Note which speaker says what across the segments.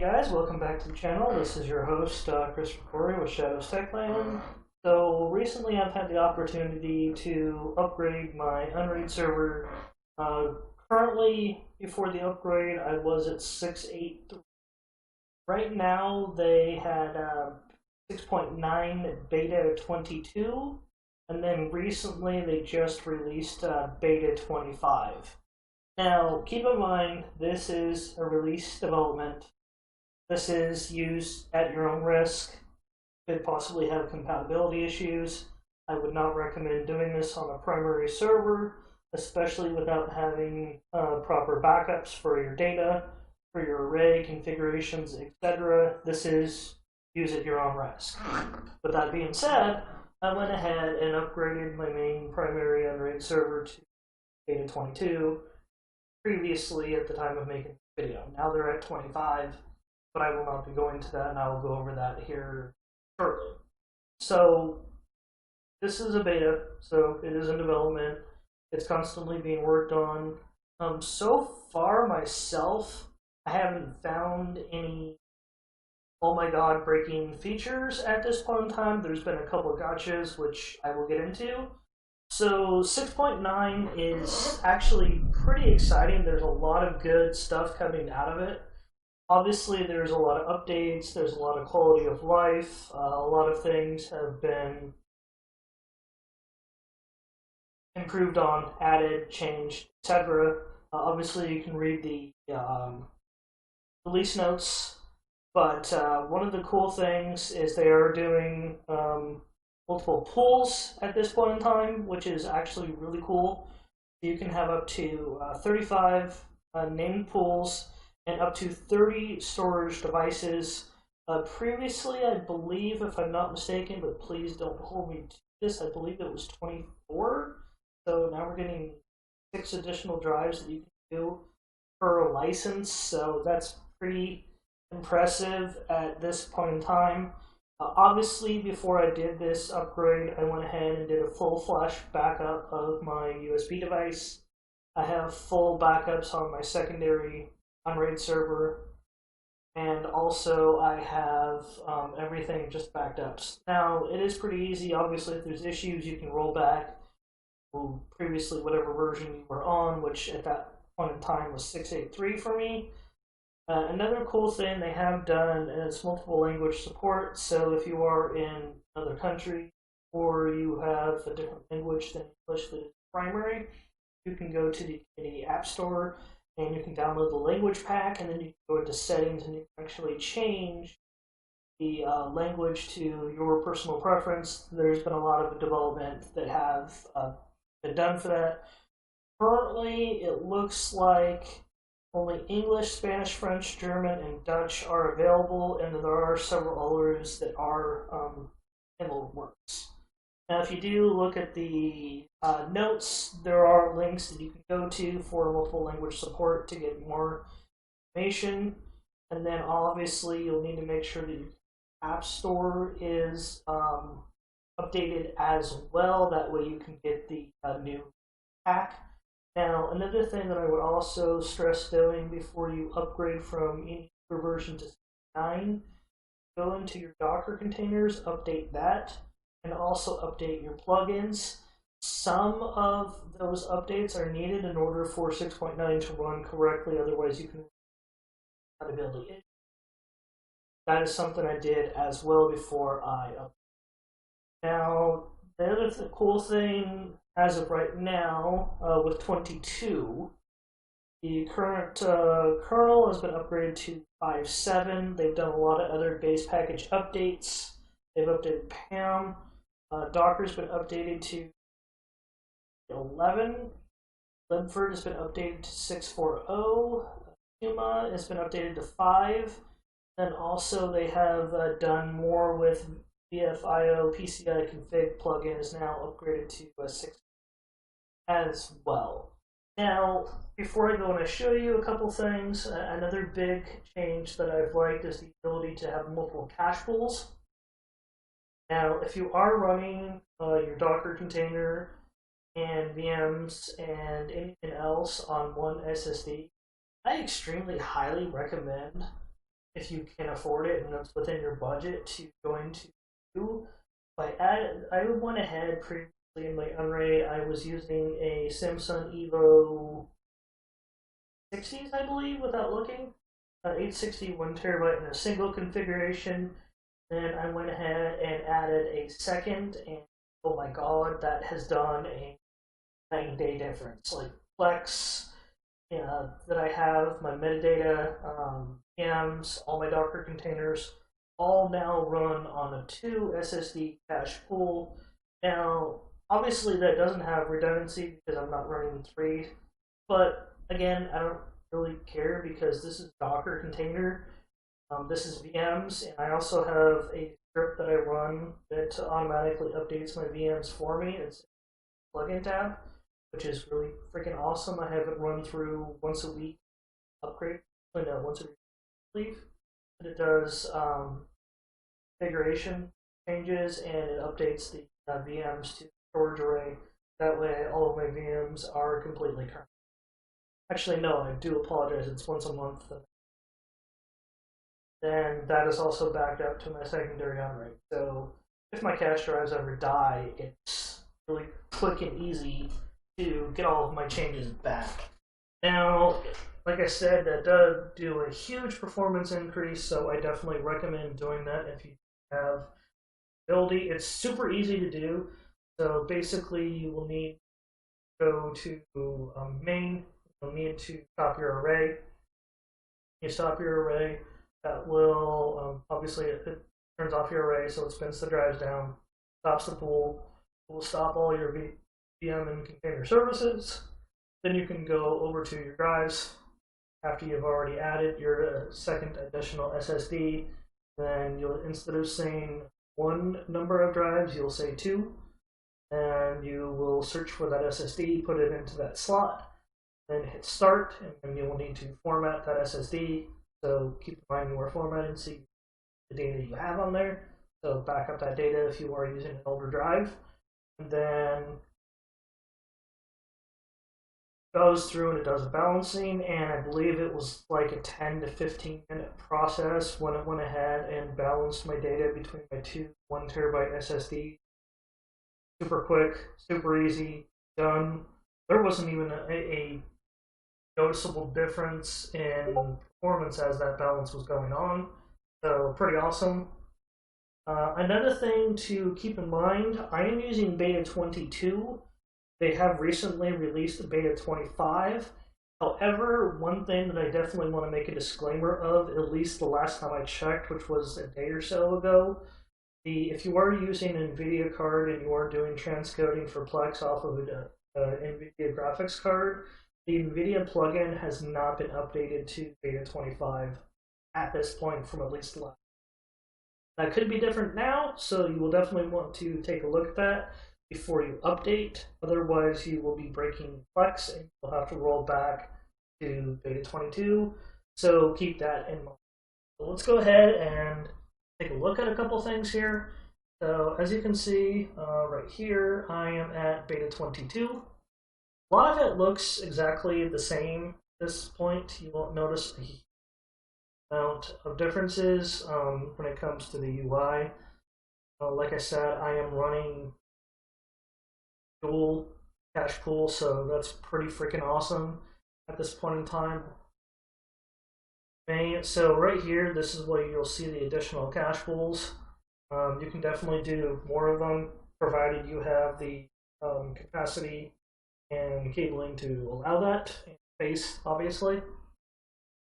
Speaker 1: Hey guys, welcome back to the channel. This is your host, Christopher Corey with Shadows Techland. So recently I've had the opportunity to upgrade my Unraid server. Uh, Currently, before the upgrade, I was at 6.8. Right now they had 6.9 beta 22, and then recently they just released beta 25. Now, keep in mind, this is a release development. This is used at your own risk. Could possibly have compatibility issues. I would not recommend doing this on a primary server, especially without having proper backups for your data, for your array configurations, etc. This is use at your own risk. With that being said, I went ahead and upgraded my main primary Unraid server to beta 22 previously at the time of making the video. Now they're at 25, but I will not be going to that, and I will go over that here shortly. So this is a beta, so it is in development. It's constantly being worked on. So far myself, I haven't found any oh my god breaking features at this point in time. There's been a couple of gotchas, which I will get into. So 6.9 is actually pretty exciting. There's a lot of good stuff coming out of it. Obviously, there's a lot of updates, there's a lot of quality of life, a lot of things have been improved on, added, changed, etc. Obviously, you can read the release notes, but one of the cool things is they are doing multiple pools at this point in time, which is actually really cool. You can have up to 35 named pools and up to 30 storage devices. Previously, I believe, if I'm not mistaken, but please don't hold me to this, I believe it was 24. So now we're getting 6 additional drives that you can do per license. So that's pretty impressive at this point in time. Obviously, before I did this upgrade, I went ahead and did a full flash backup of my USB device. I have full backups on my secondary Unraid server, and also I have everything just backed up. Now, it is pretty easy. Obviously, if there's issues, you can roll back to previously whatever version you were on, which at that point in time was 6.8.3 for me. Another cool thing they have done is multiple language support. So if you are in another country or you have a different language than English that is primary, you can go to the App Store and you can download the language pack, and then you can go into settings and you can actually change the language to your personal preference. There's been a lot of development that have been done for that. Currently, it looks like only English, Spanish, French, German, and Dutch are available, and there are several others that are in the works. Now, if you do look at the notes, there are links that you can go to for multiple language support to get more information. And then obviously, you'll need to make sure that your App Store is updated as well. That way, you can get the new pack. Now, another thing that I would also stress doing before you upgrade from any version to 9, go into your Docker containers, update that, and also update your plugins. Some of those updates are needed in order for 6.9 to run correctly, otherwise you can compatibility. That is something I did as well before I updated. Now, the other cool thing as of right now, with 22, the current kernel has been upgraded to 5.7. They've done a lot of other base package updates. They've updated PAM. Docker's been updated to 11. Linford has been updated to 6.4.0. Puma has been updated to 5. Then also they have done more with VFIO PCI config plugin is now upgraded to 6 as well. Now, before I go and I show you a couple things, another big change that I've liked is the ability to have multiple cache pools. Now, if you are running your Docker container and VMs and anything else on one SSD, I extremely highly recommend if you can afford it and it's within your budget to go into. I went ahead previously in my Unraid. I was using a Samsung Evo 60s, I believe, without looking. 860 1 TB in a single configuration. Then I went ahead and added a second, and oh my god, that has done a night and day difference. Like Flex, that I have, my metadata, VMs, all my Docker containers, all now run on a 2 SSD cache pool. Now, obviously, that doesn't have redundancy because I'm not running 3, but again, I don't really care because this is Docker container. This is VMs, and I also have a script that I run that automatically updates my VMs for me. It's a plugin tab, which is really freaking awesome. I have it run through once a week upgrade, no, once a week leave. But it does configuration changes and it updates the VMs to storage array. That way, all of my VMs are completely current. Actually, no, I do apologize. It's once a month. Then that is also backed up to my secondary Unraid. So if my cache drives ever die, it's really quick and easy to get all of my changes back. Now, like I said, that does do a huge performance increase, so I definitely recommend doing that if you have ability. It's super easy to do. So basically, you will need to go to main. You'll need to stop your array. You stop your array. That will obviously it turns off your array, so it spins the drives down, stops the pool. It will stop all your VM and container services. Then you can go over to your drives after you've already added your second additional SSD. Then you'll, instead of saying one number of drives, you'll say 2, and you will search for that SSD, put it into that slot, then hit start, and then you will need to format that SSD. So keep in mind you are formatting, see the data you have on there. So back up that data if you are using an older drive, and then goes through and it does a balancing, and I believe it was like a 10 to 15 minute process when it went ahead and balanced my data between my 2 1 TB SSD. Super quick, super easy, done. There wasn't even a noticeable difference in performance as that balance was going on. So pretty awesome. Another thing to keep in mind, I am using beta 22. They have recently released beta 25. However, one thing that I definitely want to make a disclaimer of, at least the last time I checked, which was a day or so ago, if you are using an NVIDIA card and you are doing transcoding for Plex off of an NVIDIA graphics card, the NVIDIA plugin has not been updated to beta 25 at this point from at least the last. That could be different now, so you will definitely want to take a look at that before you update. Otherwise, you will be breaking Plex and you'll have to roll back to beta 22. So keep that in mind. So let's go ahead and take a look at a couple things here. So as you can see right here, I am at beta 22. A lot of it looks exactly the same at this point. You won't notice the amount of differences when it comes to the UI. Like I said, I am running dual cache pool, so that's pretty freaking awesome at this point in time. So right here, this is where you'll see the additional cache pools. You can definitely do more of them, provided you have the capacity and cabling to allow that, and space, obviously.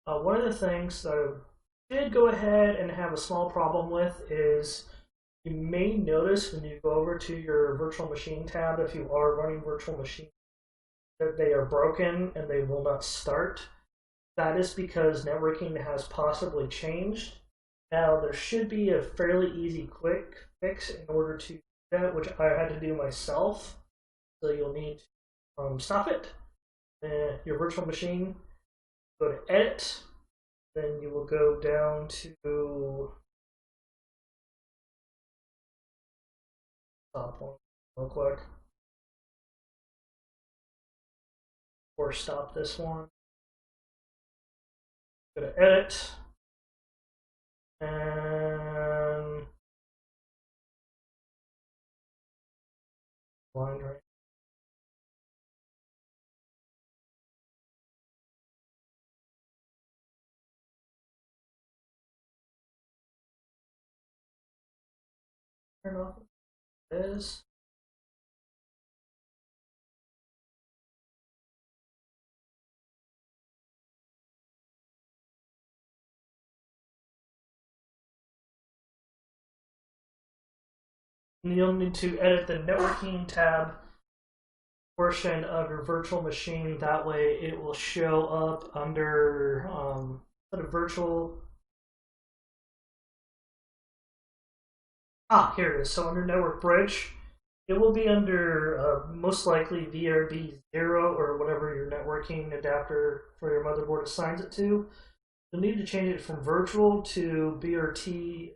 Speaker 1: One of the things that I did go ahead and have a small problem with is you may notice when you go over to your virtual machine tab, if you are running virtual machine, that they are broken and they will not start. That is because networking has possibly changed. Now, there should be a fairly easy quick fix in order to do that, which I had to do myself. So you'll need to stop it, and your virtual machine, go to edit, then you will go down to stop one real quick, or stop this one. Go to edit, And blind right. Turn off this. And you'll need to edit the networking tab portion of your virtual machine. That way it will show up under virtual. Here it is. So under network bridge, it will be under most likely VRB0 or whatever your networking adapter for your motherboard assigns it to. You'll need to change it from virtual to BRT2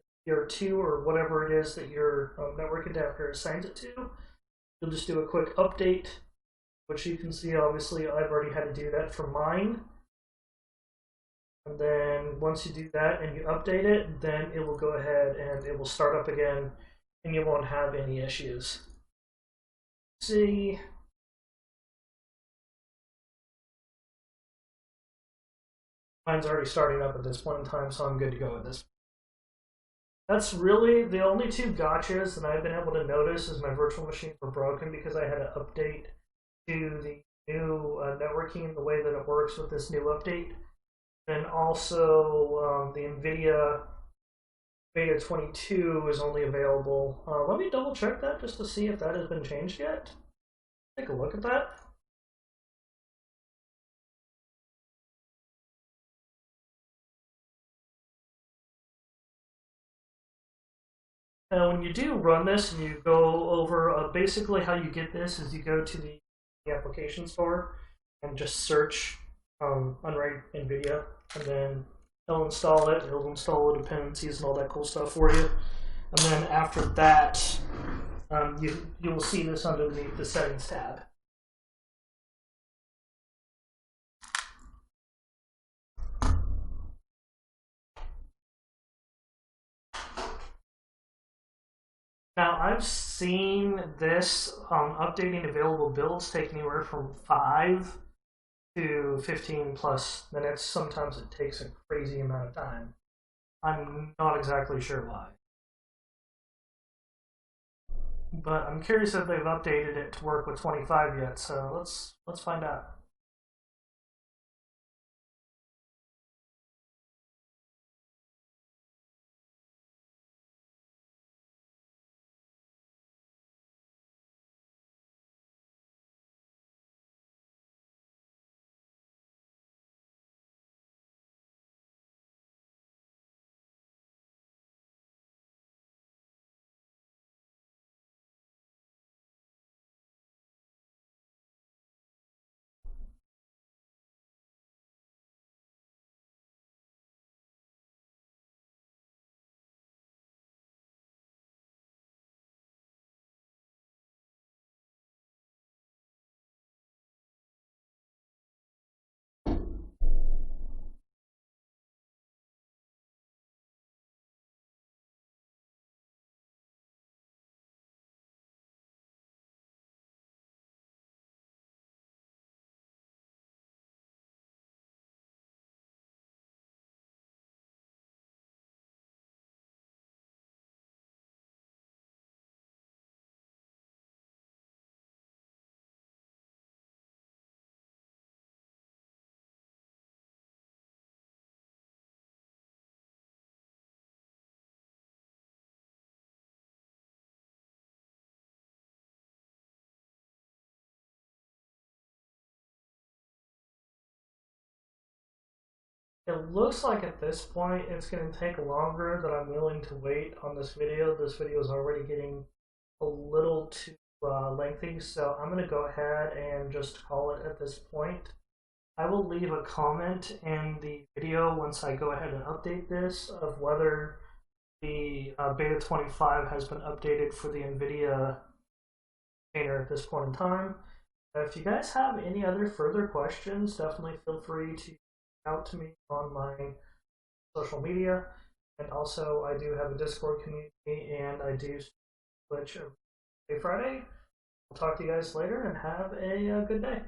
Speaker 1: or whatever it is that your network adapter assigns it to. You'll just do a quick update, which you can see obviously I've already had to do that for mine. And then once you do that and you update it, then it will go ahead and it will start up again and you won't have any issues. See, mine's already starting up at this point in time, so I'm good to go with this. That's really the only two gotchas that I've been able to notice is my virtual machines were broken because I had to update to the new networking, the way that it works with this new update. And also the NVIDIA Beta 22 is only available. Let me double check that just to see if that has been changed yet. Take a look at that. Now, when you do run this and you go over, basically how you get this is you go to the application store and just search Unraid NVIDIA, and then it'll install it. It'll install the dependencies and all that cool stuff for you. And then after that, you will see this underneath the settings tab. Now, I've seen this updating available builds take anywhere from 5 to 15 plus minutes. Sometimes it takes a crazy amount of time. I'm not exactly sure why. But I'm curious if they've updated it to work with 25 yet, so let's find out. It looks like at this point it's going to take longer than I'm willing to wait on this video. This video is already getting a little too lengthy, so I'm going to go ahead and just call it at this point. I will leave a comment in the video once I go ahead and update this of whether the Beta 25 has been updated for the NVIDIA container at this point in time. If you guys have any other further questions, definitely feel free to reach out to me on my social media. And also, I do have a Discord community, and I do Twitch every Friday. I'll talk to you guys later, and have a good day.